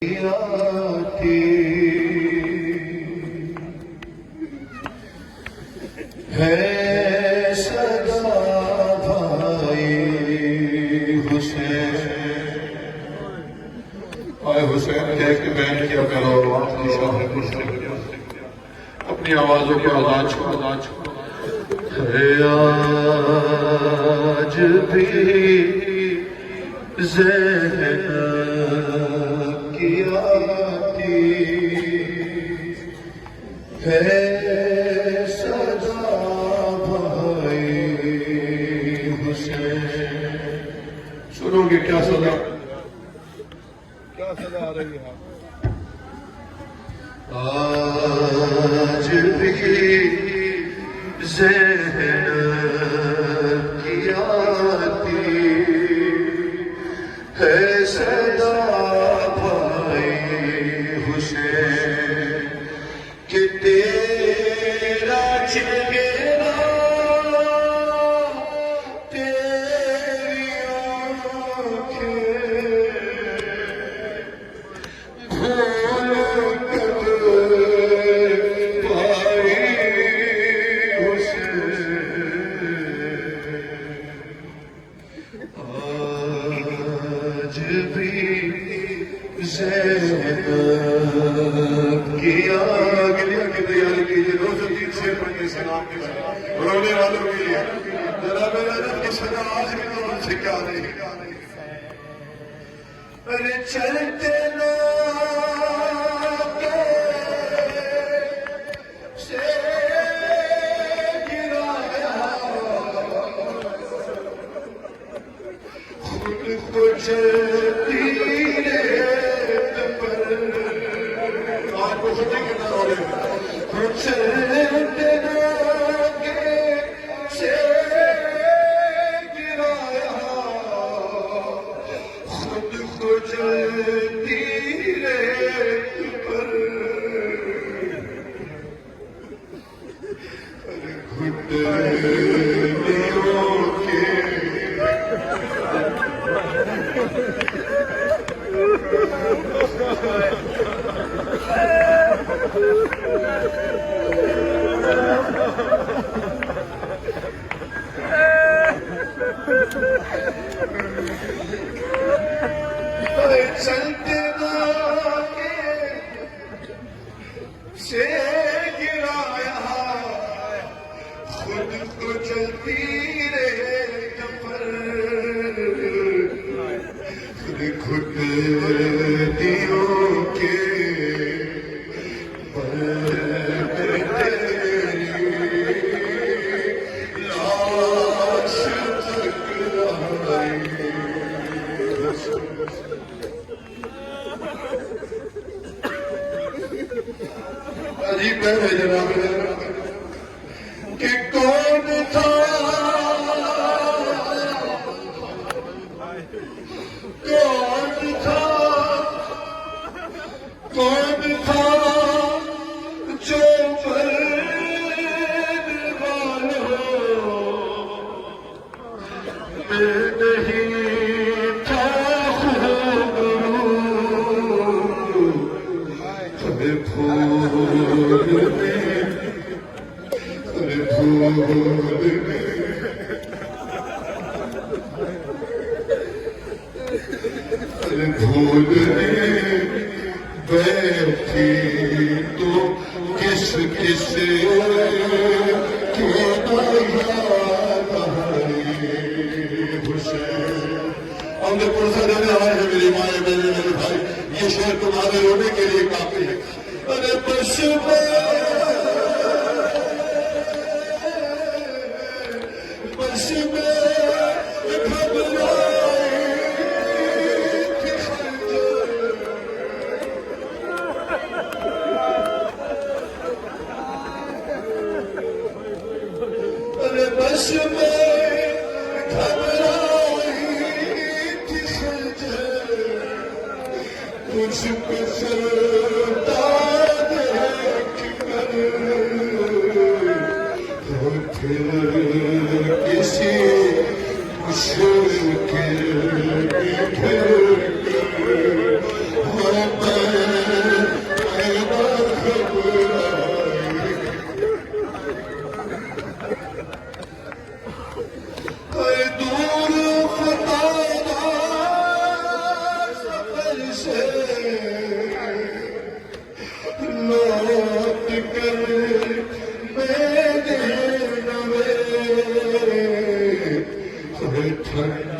आती है सदा भाई हुसैन। आए हुसैन कह के बैन किया करो अपनी आवाजों को आवाज आज भी ज़ैनब की आती है सदा भाई हुसैन। सुनोगे क्या सदा आ रही है? आज भी ज़ैनब की आती है सदा भाई हुसैन कि तेरा चेहरा तेरी आँखें भूल कर पाई हुसैन। आज भी ज़ैनब की आगे की तैयारी कीजिए। 203 से पढ़ने सलाम के रोने वालों के लिए जनाब ज़ैनब की सदा आज भी तो उनसे क्या नहीं। अरे चलते ना से गिराया खुद को चलती खुद को चलती रेत पर घुटनों के चलते से गिराया खुद को चलती रेत पर घुटनों के अजीब है जनाब कि कौन था जो मरने वालों में नहीं था भूलने बैठी तो किस किस की हुसैन। अमृतपुर से रहने आए हैं मेरी माए मेरे भाई, ये शेर तुम्हारे रोने के लिए काफी है। अरे बस बस में घबराई थी मुझको चलता देख कर तो फिर किसी मुश्किल में घिर कर सर